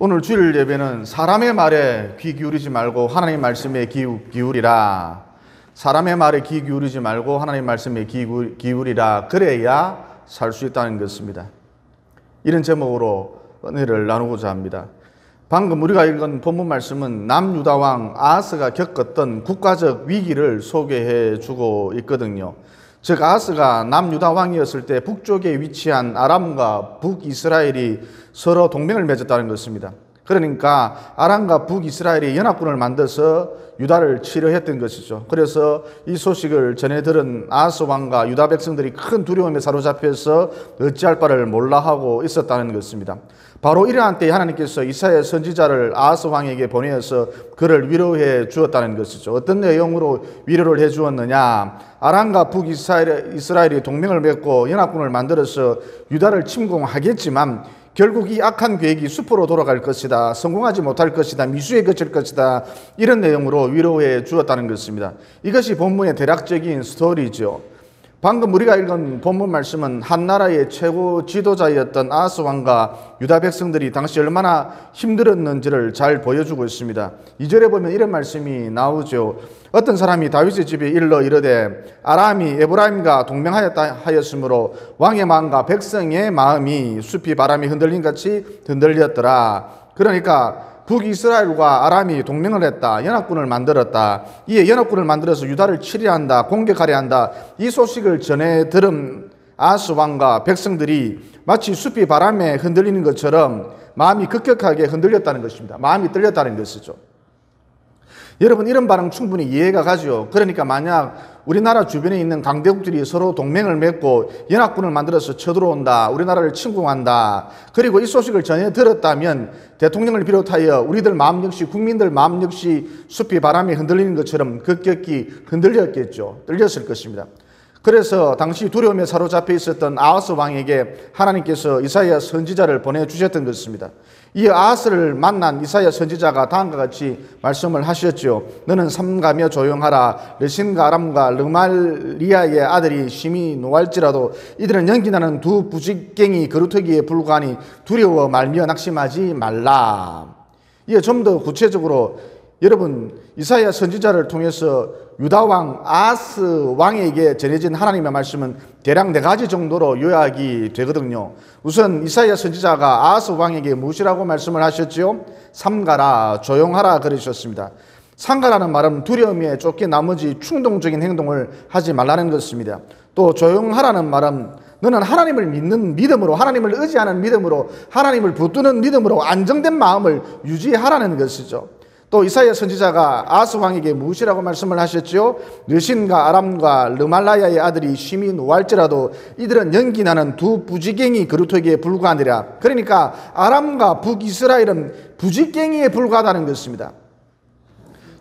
오늘 주일 예배는 사람의 말에 귀 기울이지 말고 하나님 말씀에 귀 기울이라. 사람의 말에 귀 기울이지 말고 하나님 말씀에 귀 기울이라. 그래야 살 수 있다는 것입니다. 이런 제목으로 은혜를 나누고자 합니다. 방금 우리가 읽은 본문 말씀은 남유다왕 아하스가 겪었던 국가적 위기를 소개해 주고 있거든요. 즉 아하스가 남유다왕이었을 때 북쪽에 위치한 아람과 북이스라엘이 서로 동맹을 맺었다는 것입니다. 그러니까 아람과 북이스라엘이 연합군을 만들어서 유다를 치려했던 것이죠. 그래서 이 소식을 전해 들은 아하스 왕과 유다 백성들이 큰 두려움에 사로잡혀서 어찌할 바를 몰라하고 있었다는 것입니다. 바로 이러한 때에 하나님께서 이사야 선지자를 아하스 왕에게 보내어서 그를 위로해 주었다는 것이죠. 어떤 내용으로 위로를 해 주었느냐? 아람과 북이스라엘이 동맹을 맺고 연합군을 만들어서 유다를 침공하겠지만 결국 이 악한 계획이 수포로 돌아갈 것이다. 성공하지 못할 것이다. 미수에 그칠 것이다. 이런 내용으로 위로해 주었다는 것입니다. 이것이 본문의 대략적인 스토리죠. 방금 우리가 읽은 본문 말씀은 한 나라의 최고 지도자였던 아하스 왕과 유다 백성들이 당시 얼마나 힘들었는지를 잘 보여주고 있습니다. 2절에 보면 이런 말씀이 나오죠. 어떤 사람이 다윗의 집에 일러 이르되 아람이 에브라임과 동맹하였다 하였으므로 왕의 마음과 백성의 마음이 숲이 바람에 흔들린 같이 흔들렸더라. 그러니까 북이스라엘과 아람이 동맹을 했다. 연합군을 만들었다. 이에 연합군을 만들어서 유다를 치려 한다. 공격하려 한다. 이 소식을 전해 들은 아하스 왕과 백성들이 마치 숲이 바람에 흔들리는 것처럼 마음이 급격하게 흔들렸다는 것입니다. 마음이 떨렸다는 것이죠. 여러분, 이런 반응 충분히 이해가 가죠. 그러니까 만약 우리나라 주변에 있는 강대국들이 서로 동맹을 맺고 연합군을 만들어서 쳐들어온다. 우리나라를 침공한다. 그리고 이 소식을 전해 들었다면 대통령을 비롯하여 우리들 마음 역시, 국민들 마음 역시 숲이 바람에 흔들리는 것처럼 급격히 흔들렸겠죠. 떨렸을 것입니다. 그래서 당시 두려움에 사로잡혀 있었던 아하스 왕에게 하나님께서 이사야 선지자를 보내주셨던 것입니다. 이 아하스를 만난 이사야 선지자가 다음과 같이 말씀을 하셨죠. 너는 삼가며 조용하라. 레신과 아람과 르말리아의 아들이 심히 노할지라도 이들은 연기나는 두 부직갱이 그루터기에 불과하니 두려워 말며 낙심하지 말라. 이에 좀 더 구체적으로 여러분, 이사야 선지자를 통해서 유다왕 아하스 왕에게 전해진 하나님의 말씀은 대략 4가지 정도로 요약이 되거든요. 우선 이사야 선지자가 아하스 왕에게 무엇이라고 말씀을 하셨죠? 삼가라, 조용하라 그러셨습니다. 삼가라는 말은 두려움에 쫓긴 나머지 충동적인 행동을 하지 말라는 것입니다. 또 조용하라는 말은 너는 하나님을 믿는 믿음으로, 하나님을 의지하는 믿음으로, 하나님을 붙드는 믿음으로 안정된 마음을 유지하라는 것이죠. 또 이사야 선지자가 아하스 왕에게 무엇이라고 말씀을 하셨죠? 르신과 아람과 르말라야의 아들이 심히 노할지라도 이들은 연기나는 두 부직갱이 그루터기에 불과하니라. 그러니까 아람과 북이스라엘은 부직갱이에 불과하다는 것입니다.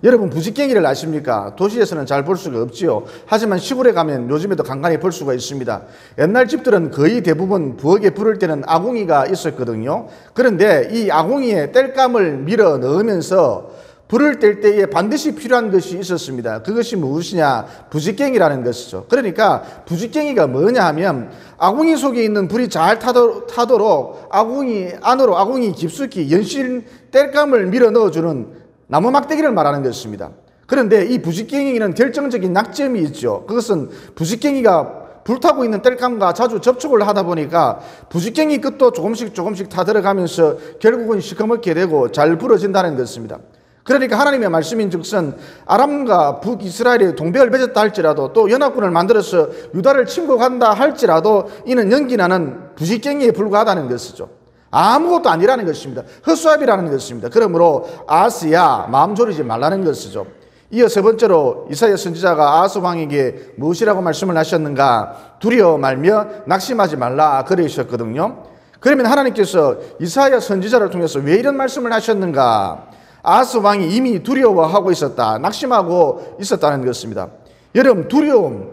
여러분, 부직갱이를 아십니까? 도시에서는 잘 볼 수가 없지요. 하지만 시골에 가면 요즘에도 간간히 볼 수가 있습니다. 옛날 집들은 거의 대부분 부엌에 불을 때는 아궁이가 있었거든요. 그런데 이 아궁이에 땔감을 밀어 넣으면서 불을 뗄 때에 반드시 필요한 것이 있었습니다. 그것이 무엇이냐? 부직갱이라는 것이죠. 그러니까 부직갱이가 뭐냐 하면 아궁이 속에 있는 불이 잘 타도록 아궁이 안으로, 아궁이 깊숙이 연실 땔감을 밀어 넣어주는 나무 막대기를 말하는 것입니다. 그런데 이 부직갱이는 결정적인 약점이 있죠. 그것은 부직갱이가 불타고 있는 땔감과 자주 접촉을 하다 보니까 부직갱이 끝도 조금씩 타들어가면서 결국은 시커멓게 되고 잘 부러진다는 것입니다. 그러니까 하나님의 말씀인즉슨 아람과 북이스라엘이 동맹을 맺었다 할지라도 또 연합군을 만들어서 유다를 침공한다 할지라도 이는 연기나는 부직갱이에 불과하다는 것이죠. 아무것도 아니라는 것입니다. 헛수합이라는 것입니다. 그러므로 아하스야, 마음 졸이지 말라는 것이죠. 이어 세 번째로 이사야 선지자가 아하스 왕에게 무엇이라고 말씀을 하셨는가? 두려워 말며 낙심하지 말라 그러셨거든요. 그러면 하나님께서 이사야 선지자를 통해서 왜 이런 말씀을 하셨는가? 아하스 왕이 이미 두려워하고 있었다, 낙심하고 있었다는 것입니다. 여러분, 두려움,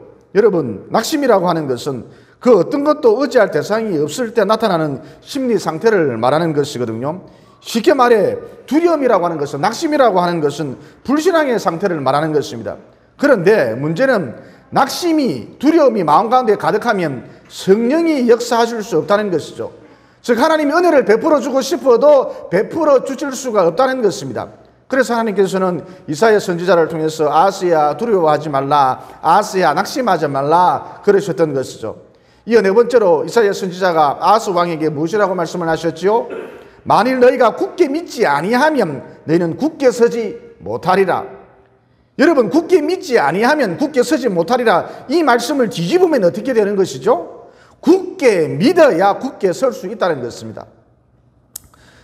낙심이라고 하는 것은 그 어떤 것도 의지할 대상이 없을 때 나타나는 심리 상태를 말하는 것이거든요. 쉽게 말해 두려움이라고 하는 것은, 낙심이라고 하는 것은 불신앙의 상태를 말하는 것입니다. 그런데 문제는 두려움이 마음 가운데 가득하면 성령이 역사하실 수 없다는 것이죠. 즉 하나님이 은혜를 베풀어 주고 싶어도 베풀어 주실 수가 없다는 것입니다. 그래서 하나님께서는 이사야 선지자를 통해서 아하스야 두려워하지 말라, 아하스야 낙심하지 말라 그러셨던 것이죠. 이어 네 번째로 이사야 선지자가 아하스 왕에게 무엇이라고 말씀을 하셨지요? 만일 너희가 굳게 믿지 아니하면 너희는 굳게 서지 못하리라. 여러분, 굳게 믿지 아니하면 굳게 서지 못하리라, 이 말씀을 뒤집으면 어떻게 되는 것이죠? 굳게 믿어야 굳게 설 수 있다는 것입니다.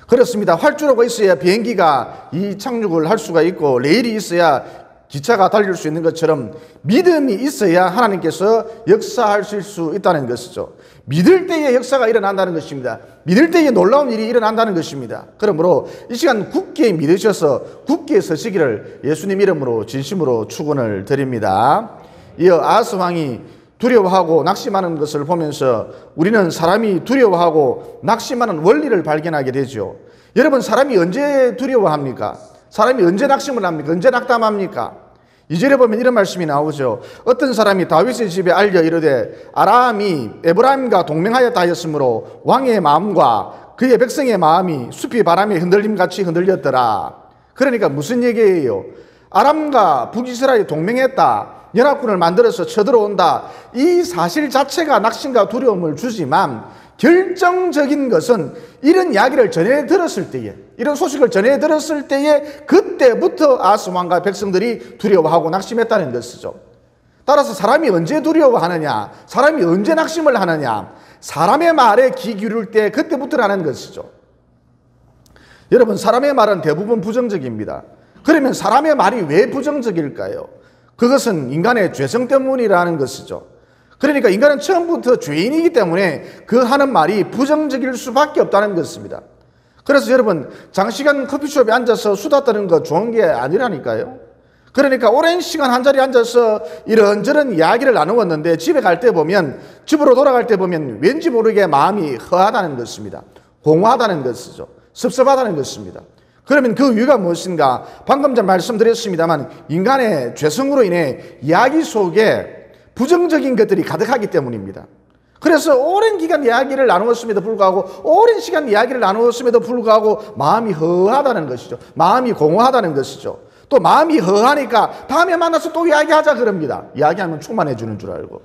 그렇습니다. 활주로가 있어야 비행기가 이 착륙을 할 수가 있고, 레일이 있어야 기차가 달릴 수 있는 것처럼 믿음이 있어야 하나님께서 역사하실 수 있다는 것이죠. 믿을 때에 역사가 일어난다는 것입니다. 믿을 때에 놀라운 일이 일어난다는 것입니다. 그러므로 이 시간 굳게 믿으셔서 굳게 서시기를 예수님 이름으로 진심으로 축원을 드립니다. 이어 아하스 왕이 두려워하고 낙심하는 것을 보면서 우리는 사람이 두려워하고 낙심하는 원리를 발견하게 되죠. 여러분, 사람이 언제 두려워합니까? 사람이 언제 낙심을 합니까? 언제 낙담합니까? 2절에 보면 이런 말씀이 나오죠. 어떤 사람이 다윗의 집에 알려 이르되 아람이 에브라임과 동맹하였다 하였으므로 왕의 마음과 그의 백성의 마음이 숲이 바람에 흔들림같이 흔들렸더라. 그러니까 무슨 얘기예요? 아람과 북이스라엘이 동맹했다, 연합군을 만들어서 쳐들어온다, 이 사실 자체가 낙심과 두려움을 주지만 결정적인 것은 이런 이야기를 전해 들었을 때에, 이런 소식을 전해 들었을 때에 그때부터 아하스 왕과 백성들이 두려워하고 낙심했다는 것이죠. 따라서 사람이 언제 두려워하느냐, 사람이 언제 낙심을 하느냐, 사람의 말에 귀 기울일 때 그때부터라는 것이죠. 여러분, 사람의 말은 대부분 부정적입니다. 그러면 사람의 말이 왜 부정적일까요? 그것은 인간의 죄성 때문이라는 것이죠. 그러니까 인간은 처음부터 죄인이기 때문에 그 하는 말이 부정적일 수밖에 없다는 것입니다. 그래서 여러분, 장시간 커피숍에 앉아서 수다 떠는 거 좋은 게 아니라니까요. 그러니까 오랜 시간 한자리에 앉아서 이런저런 이야기를 나누었는데 집에 갈 때 보면, 집으로 돌아갈 때 보면 왠지 모르게 마음이 허하다는 것입니다. 공허하다는 것이죠. 섭섭하다는 것입니다. 그러면 그 이유가 무엇인가? 방금 전 말씀드렸습니다만 인간의 죄성으로 인해 이야기 속에 부정적인 것들이 가득하기 때문입니다. 그래서 오랜 기간 이야기를 나누었음에도 불구하고, 오랜 시간 이야기를 나누었음에도 불구하고 마음이 허하다는 것이죠. 마음이 공허하다는 것이죠. 또 마음이 허하니까 다음에 만나서 또 이야기하자 그럽니다. 이야기하면 충만해 주는 줄 알고.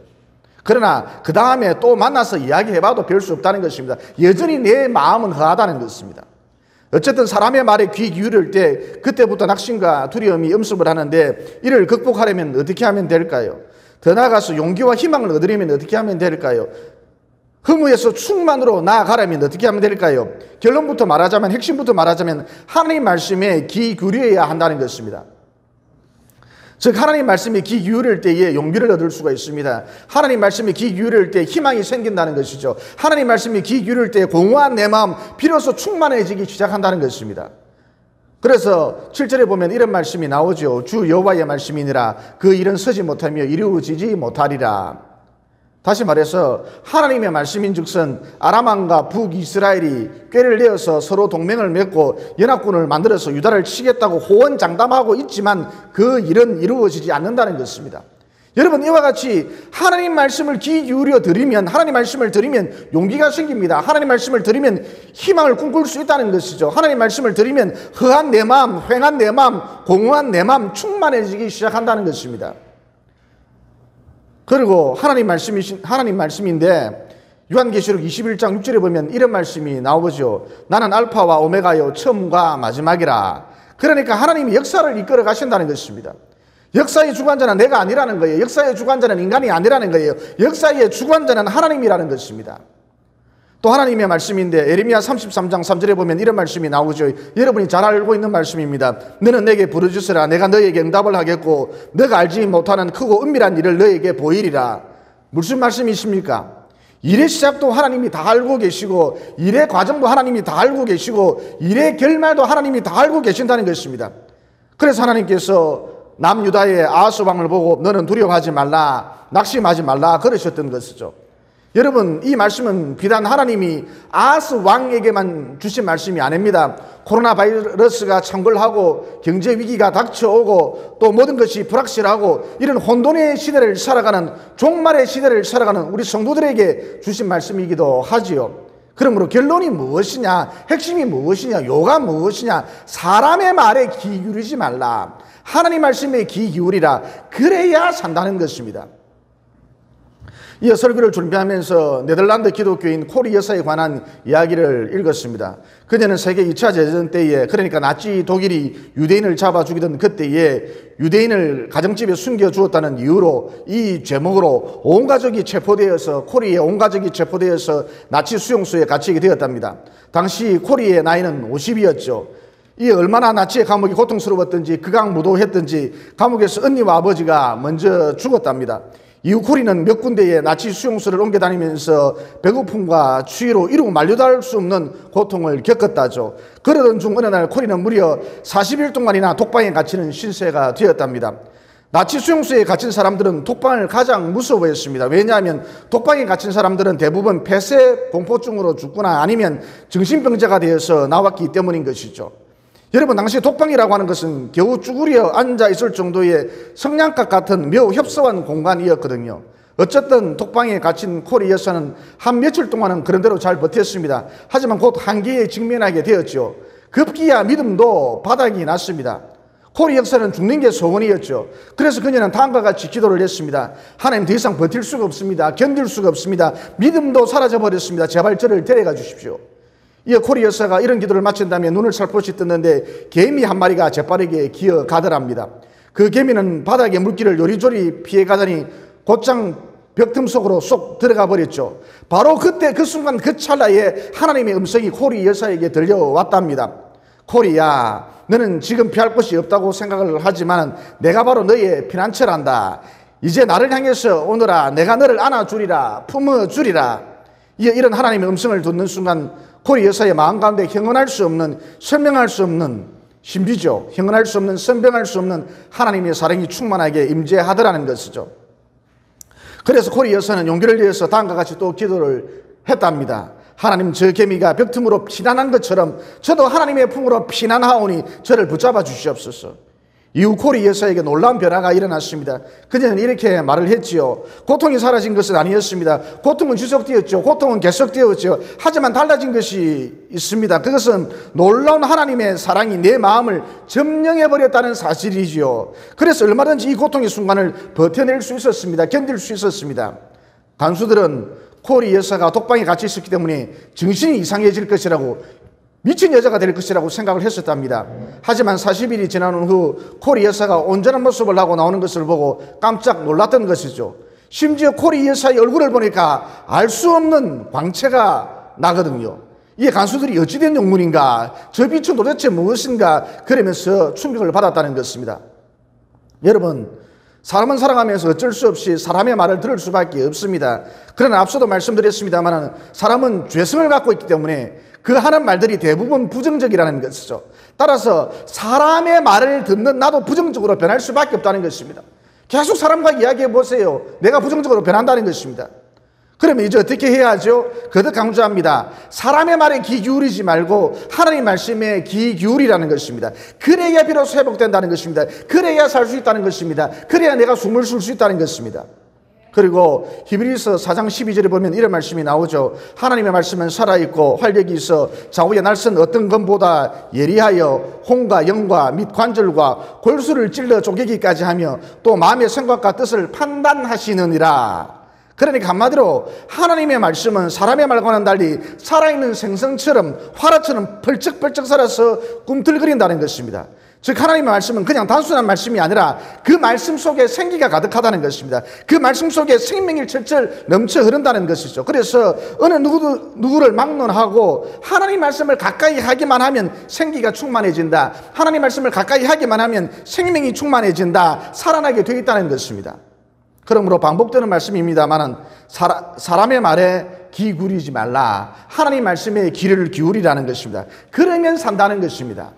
그러나 그 다음에 또 만나서 이야기해봐도 별 수 없다는 것입니다. 여전히 내 마음은 허하다는 것입니다. 어쨌든 사람의 말에 귀 기울일 때 그때부터 낙심과 두려움이 엄습을 하는데, 이를 극복하려면 어떻게 하면 될까요? 더 나아가서 용기와 희망을 얻으려면 어떻게 하면 될까요? 허무에서 충만으로 나아가려면 어떻게 하면 될까요? 결론부터 말하자면, 핵심부터 말하자면 하나님 말씀에 귀 기울여야 한다는 것입니다. 즉 하나님 말씀에 귀 기울일 때에 용기를 얻을 수가 있습니다. 하나님 말씀에 귀 기울일 때 희망이 생긴다는 것이죠. 하나님 말씀에 귀 기울일 때 공허한 내 마음 비로소 충만해지기 시작한다는 것입니다. 그래서 7절에 보면 이런 말씀이 나오죠. 주 여호와의 말씀이니라 그 일은 서지 못하며 이루어지지 못하리라. 다시 말해서 하나님의 말씀인즉슨 아람왕과 북이스라엘이 꾀를 내어서 서로 동맹을 맺고 연합군을 만들어서 유다를 치겠다고 호언장담하고 있지만 그 일은 이루어지지 않는다는 것입니다. 여러분, 이와 같이 하나님 말씀을 귀 기울여 드리면, 하나님 말씀을 드리면 용기가 생깁니다. 하나님 말씀을 드리면 희망을 꿈꿀 수 있다는 것이죠. 하나님 말씀을 드리면 허한 내 마음, 휑한 내 마음, 공허한 내 마음 충만해지기 시작한다는 것입니다. 그리고 하나님 말씀인데 요한계시록 21장 6절에 보면 이런 말씀이 나오죠. 나는 알파와 오메가요 처음과 마지막이라. 그러니까 하나님이 역사를 이끌어 가신다는 것입니다. 역사의 주관자는 내가 아니라는 거예요. 역사의 주관자는 인간이 아니라는 거예요. 역사의 주관자는 하나님이라는 것입니다. 또 하나님의 말씀인데 에레미야 33장 3절에 보면 이런 말씀이 나오죠. 여러분이 잘 알고 있는 말씀입니다. 너는 내게 부르짖으라. 내가 너에게 응답을 하겠고 너가 알지 못하는 크고 은밀한 일을 너에게 보이리라. 무슨 말씀이십니까? 일의 시작도 하나님이 다 알고 계시고, 일의 과정도 하나님이 다 알고 계시고, 일의 결말도 하나님이 다 알고 계신다는 것입니다. 그래서 하나님께서 남유다의 아하스 왕을 보고 너는 두려워하지 말라, 낙심하지 말라 그러셨던 것이죠. 여러분, 이 말씀은 비단 하나님이 아하스 왕에게만 주신 말씀이 아닙니다. 코로나 바이러스가 창궐하고 경제 위기가 닥쳐오고 또 모든 것이 불확실하고 이런 혼돈의 시대를 살아가는, 종말의 시대를 살아가는 우리 성도들에게 주신 말씀이기도 하지요. 그러므로 결론이 무엇이냐, 핵심이 무엇이냐, 요가 무엇이냐, 사람의 말에 귀 기울이지 말라. 하나님 말씀에 귀 기울이라. 그래야 산다는 것입니다. 이 설교를 준비하면서 네덜란드 기독교인 코리 여사에 관한 이야기를 읽었습니다. 그녀는 세계 2차 대전 때에, 그러니까 나치 독일이 유대인을 잡아 죽이던 그때에 유대인을 가정집에 숨겨주었다는 이유로 이 제목으로 온 가족이 체포되어서, 코리의 온 가족이 체포되어서 나치 수용소에 갇히게 되었답니다. 당시 코리의 나이는 50이었죠. 이 얼마나 나치의 감옥이 고통스러웠던지 극악무도했던지 감옥에서 언니와 아버지가 먼저 죽었답니다. 이후 코리는 몇 군데의 나치 수용소를 옮겨 다니면서 배고픔과 추위로 이루 말려다할 수 없는 고통을 겪었다죠. 그러던 중 어느 날 코리는 무려 40일 동안이나 독방에 갇히는 신세가 되었답니다. 나치 수용소에 갇힌 사람들은 독방을 가장 무서워했습니다. 왜냐하면 독방에 갇힌 사람들은 대부분 폐쇄 공포증으로 죽거나 아니면 정신병자가 되어서 나왔기 때문인 것이죠. 여러분, 당시 독방이라고 하는 것은 겨우 쭈그려 앉아 있을 정도의 성냥갑 같은 매우 협소한 공간이었거든요. 어쨌든 독방에 갇힌 코리 여사는 한 며칠 동안은 그런 대로 잘 버텼습니다. 하지만 곧 한계에 직면하게 되었죠. 급기야 믿음도 바닥이 났습니다. 코리 여사는 죽는 게 소원이었죠. 그래서 그녀는 다음과 같이 기도를 했습니다. 하나님, 더 이상 버틸 수가 없습니다. 견딜 수가 없습니다. 믿음도 사라져버렸습니다. 제발 저를 데려가 주십시오. 이 코리 여사가 이런 기도를 마친 다음에 눈을 살포시 떴는데 개미 한 마리가 재빠르게 기어가더랍니다. 그 개미는 바닥에 물기를 요리조리 피해가더니 곧장 벽틈 속으로 쏙 들어가 버렸죠. 바로 그때 그 순간 그 찰나에 하나님의 음성이 코리 여사에게 들려왔답니다. 코리야, 너는 지금 피할 곳이 없다고 생각을 하지만 내가 바로 너의 피난처란다. 이제 나를 향해서 오너라. 내가 너를 안아주리라, 품어주리라. 이런 하나님의 음성을 듣는 순간 코리 여사의 마음 가운데 형언할 수 없는, 설명할 수 없는 신비죠. 형언할 수 없는, 선병할 수 없는 하나님의 사랑이 충만하게 임재하더라는 것이죠. 그래서 코리 여사는 용기를 내어서 다음과 같이 또 기도를 했답니다. 하나님, 저 개미가 벽틈으로 피난한 것처럼 저도 하나님의 품으로 피난하오니 저를 붙잡아 주시옵소서. 이후 코리 여사에게 놀라운 변화가 일어났습니다. 그녀는 이렇게 말을 했지요. 고통이 사라진 것은 아니었습니다. 고통은 지속되었죠. 고통은 계속되었죠. 하지만 달라진 것이 있습니다. 그것은 놀라운 하나님의 사랑이 내 마음을 점령해버렸다는 사실이지요. 그래서 얼마든지 이 고통의 순간을 버텨낼 수 있었습니다. 견딜 수 있었습니다. 간수들은 코리 여사가 독방에 갇혀 있었기 때문에 정신이 이상해질 것이라고, 미친 여자가 될 것이라고 생각을 했었답니다. 하지만 40일이 지난 후 코리 여사가 온전한 모습을 하고 나오는 것을 보고 깜짝 놀랐던 것이죠. 심지어 코리 여사의 얼굴을 보니까 알 수 없는 광채가 나거든요. 이 간수들이 어찌된 영문인가, 저 빛은 도대체 무엇인가, 그러면서 충격을 받았다는 것입니다. 여러분, 사람은 살아가면서 어쩔 수 없이 사람의 말을 들을 수밖에 없습니다. 그러나 앞서도 말씀드렸습니다만 사람은 죄성을 갖고 있기 때문에 그 하는 말들이 대부분 부정적이라는 것이죠. 따라서 사람의 말을 듣는 나도 부정적으로 변할 수밖에 없다는 것입니다. 계속 사람과 이야기해 보세요. 내가 부정적으로 변한다는 것입니다. 그러면 이제 어떻게 해야 하죠? 거듭 강조합니다. 사람의 말에 귀 기울이지 말고 하나님 말씀에 귀 기울이라는 것입니다. 그래야 비로소 회복된다는 것입니다. 그래야 살 수 있다는 것입니다. 그래야 내가 숨을 쉴 수 있다는 것입니다. 그리고 히브리서 4장 12절에 보면 이런 말씀이 나오죠. 하나님의 말씀은 살아있고 활력이 있어 좌우의 날선 어떤 검보다 예리하여 혼과 영과 및 관절과 골수를 찔러 쪼개기까지 하며 또 마음의 생각과 뜻을 판단하시느니라. 그러니까 한마디로 하나님의 말씀은 사람의 말과는 달리 살아있는 생선처럼 화라처럼 펄쩍펄쩍 살아서 꿈틀거린다는 것입니다. 즉 하나님의 말씀은 그냥 단순한 말씀이 아니라 그 말씀 속에 생기가 가득하다는 것입니다. 그 말씀 속에 생명이 철철 넘쳐 흐른다는 것이죠. 그래서 어느 누구를 막론하고 하나님 말씀을 가까이 하기만 하면 생기가 충만해진다, 하나님 말씀을 가까이 하기만 하면 생명이 충만해진다, 살아나게 되어 있다는 것입니다. 그러므로 반복되는 말씀입니다만 사람의 말에 귀 기울이지 말라, 하나님 말씀에 귀를 기울이라는 것입니다. 그러면 산다는 것입니다.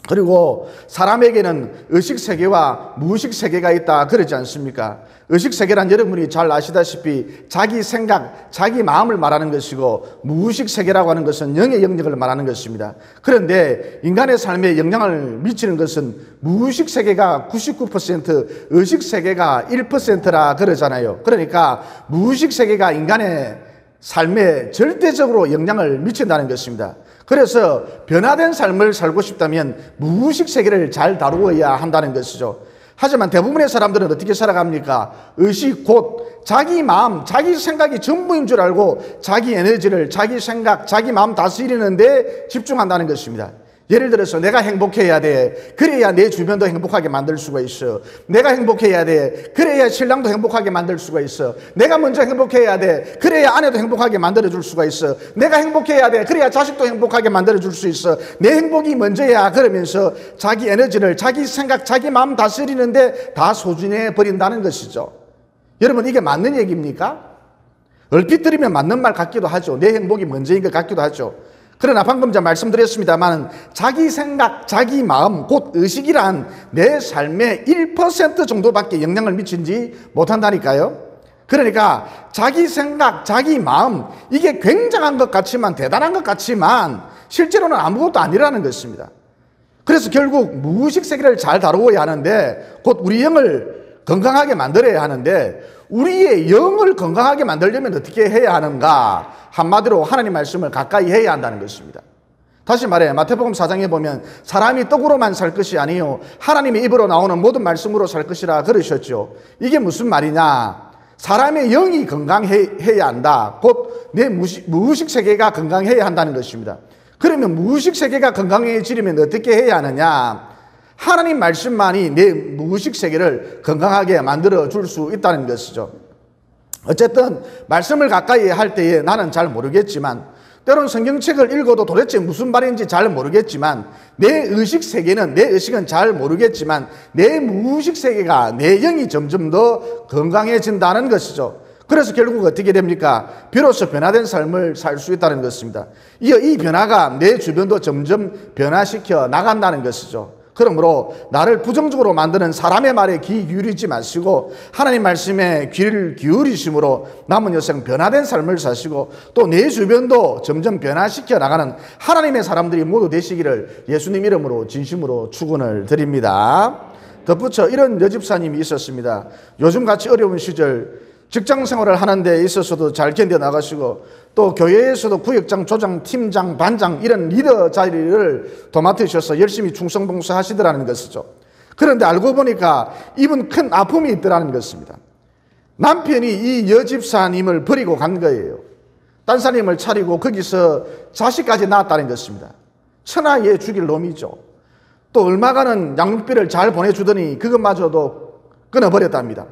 그리고 사람에게는 의식세계와 무의식세계가 있다 그러지 않습니까? 의식세계란 여러분이 잘 아시다시피 자기 생각, 자기 마음을 말하는 것이고, 무의식세계라고 하는 것은 영의 영역을 말하는 것입니다. 그런데 인간의 삶에 영향을 미치는 것은 무의식세계가 99%, 의식세계가 1%라 그러잖아요. 그러니까 무의식세계가 인간의 삶에 절대적으로 영향을 미친다는 것입니다. 그래서 변화된 삶을 살고 싶다면 무의식 세계를 잘 다루어야 한다는 것이죠. 하지만 대부분의 사람들은 어떻게 살아갑니까? 의식 곧 자기 마음, 자기 생각이 전부인 줄 알고 자기 에너지를 자기 생각, 자기 마음 다스리는 데 집중한다는 것입니다. 예를 들어서 내가 행복해야 돼. 그래야 내 주변도 행복하게 만들 수가 있어. 내가 행복해야 돼. 그래야 신랑도 행복하게 만들 수가 있어. 내가 먼저 행복해야 돼. 그래야 아내도 행복하게 만들어줄 수가 있어. 내가 행복해야 돼. 그래야 자식도 행복하게 만들어줄 수 있어. 내 행복이 먼저야. 그러면서 자기 에너지를 자기 생각, 자기 마음 다스리는데 다 소진해 버린다는 것이죠. 여러분, 이게 맞는 얘기입니까? 얼핏 들으면 맞는 말 같기도 하죠. 내 행복이 먼저인 것 같기도 하죠. 그러나 방금 전 말씀드렸습니다만 자기 생각, 자기 마음, 곧 의식이란 내 삶의 1% 정도밖에 영향을 미치지 못한다니까요. 그러니까 자기 생각, 자기 마음, 이게 굉장한 것 같지만, 대단한 것 같지만 실제로는 아무것도 아니라는 것입니다. 그래서 결국 무의식 세계를 잘 다루어야 하는데, 곧 우리 영을 건강하게 만들어야 하는데, 우리의 영을 건강하게 만들려면 어떻게 해야 하는가? 한마디로 하나님 말씀을 가까이 해야 한다는 것입니다. 다시 말해 마태복음 4장에 보면 사람이 떡으로만 살 것이 아니요 하나님의 입으로 나오는 모든 말씀으로 살 것이라 그러셨죠. 이게 무슨 말이냐? 사람의 영이 건강해야 한다. 곧 내 무의식 세계가 건강해야 한다는 것입니다. 그러면 무의식 세계가 건강해지려면 어떻게 해야 하느냐? 하나님 말씀만이 내 무의식 세계를 건강하게 만들어 줄 수 있다는 것이죠. 어쨌든 말씀을 가까이 할 때에 나는 잘 모르겠지만, 때로는 성경책을 읽어도 도대체 무슨 말인지 잘 모르겠지만, 내 의식은 잘 모르겠지만 내 무의식 세계가, 내 영이 점점 더 건강해진다는 것이죠. 그래서 결국 어떻게 됩니까? 비로소 변화된 삶을 살 수 있다는 것입니다. 이 변화가 내 주변도 점점 변화시켜 나간다는 것이죠. 그러므로 나를 부정적으로 만드는 사람의 말에 귀 기울이지 마시고 하나님 말씀에 귀를 기울이심으로 남은 여생 변화된 삶을 사시고 또 내 주변도 점점 변화시켜 나가는 하나님의 사람들이 모두 되시기를 예수님 이름으로 진심으로 축원을 드립니다. 덧붙여 이런 여집사님이 있었습니다. 요즘같이 어려운 시절 직장 생활을 하는 데 있어서도 잘 견뎌나가시고 또 교회에서도 구역장, 조장, 팀장, 반장 이런 리더 자리를 도맡으셔서 열심히 충성봉사하시더라는 것이죠. 그런데 알고 보니까 이분 큰 아픔이 있더라는 것입니다. 남편이 이 여집사님을 버리고 간 거예요. 딴사님을 차리고 거기서 자식까지 낳았다는 것입니다. 천하에 죽일 놈이죠. 또 얼마간은 양육비를 잘 보내주더니 그것마저도 끊어버렸답니다.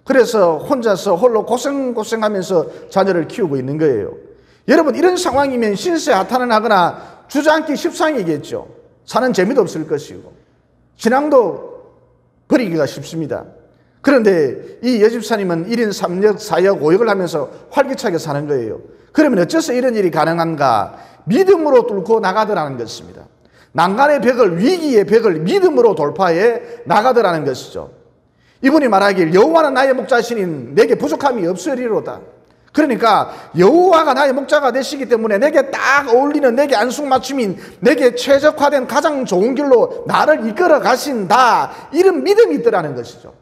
그래서 혼자서 홀로 고생하면서 자녀를 키우고 있는 거예요. 여러분, 이런 상황이면 신세 하탄을 하거나 주저앉기 십상이겠죠. 사는 재미도 없을 것이고 신앙도 버리기가 쉽습니다. 그런데 이 여집사님은 1인 3역, 4역, 5역을 하면서 활기차게 사는 거예요. 그러면 어째서 이런 일이 가능한가? 믿음으로 뚫고 나가더라는 것입니다. 난간의 벽을, 위기의 벽을 믿음으로 돌파해 나가더라는 것이죠. 이분이 말하길 여호와는 나의 목자시니 내게 부족함이 없으리로다. 그러니까 여호와가 나의 목자가 되시기 때문에 내게 딱 어울리는, 내게 안숙맞춤인, 내게 최적화된 가장 좋은 길로 나를 이끌어 가신다. 이런 믿음이 있더라는 것이죠.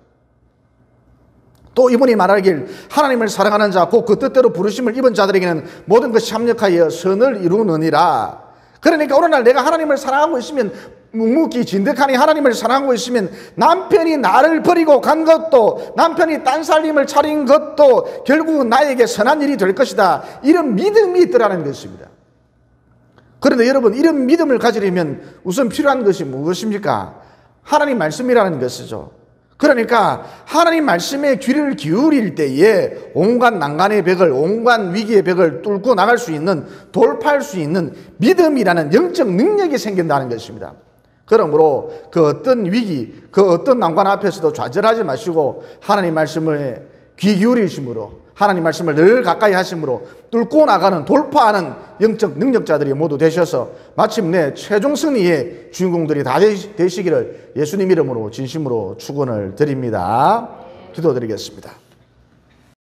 또 이분이 말하길 하나님을 사랑하는 자, 곧 그 뜻대로 부르심을 입은 자들에게는 모든 것이 합력하여 선을 이루느니라. 그러니까 어느 날 내가 하나님을 사랑하고 있으면, 묵묵히 진득하니 하나님을 사랑하고 있으면 남편이 나를 버리고 간 것도, 남편이 딴 살림을 차린 것도 결국은 나에게 선한 일이 될 것이다. 이런 믿음이 있더라는 것입니다. 그런데 여러분, 이런 믿음을 가지려면 우선 필요한 것이 무엇입니까? 하나님 말씀이라는 것이죠. 그러니까 하나님 말씀에 귀를 기울일 때에 온갖 난간의 벽을, 온갖 위기의 벽을 뚫고 나갈 수 있는, 돌파할 수 있는 믿음이라는 영적 능력이 생긴다는 것입니다. 그러므로 그 어떤 위기, 그 어떤 난관 앞에서도 좌절하지 마시고 하나님 말씀을 귀 기울이심으로, 하나님 말씀을 늘 가까이 하심으로 뚫고 나가는, 돌파하는 영적 능력자들이 모두 되셔서 마침내 최종 승리의 주인공들이 다 되시기를 예수님 이름으로 진심으로 축원을 드립니다. 기도드리겠습니다.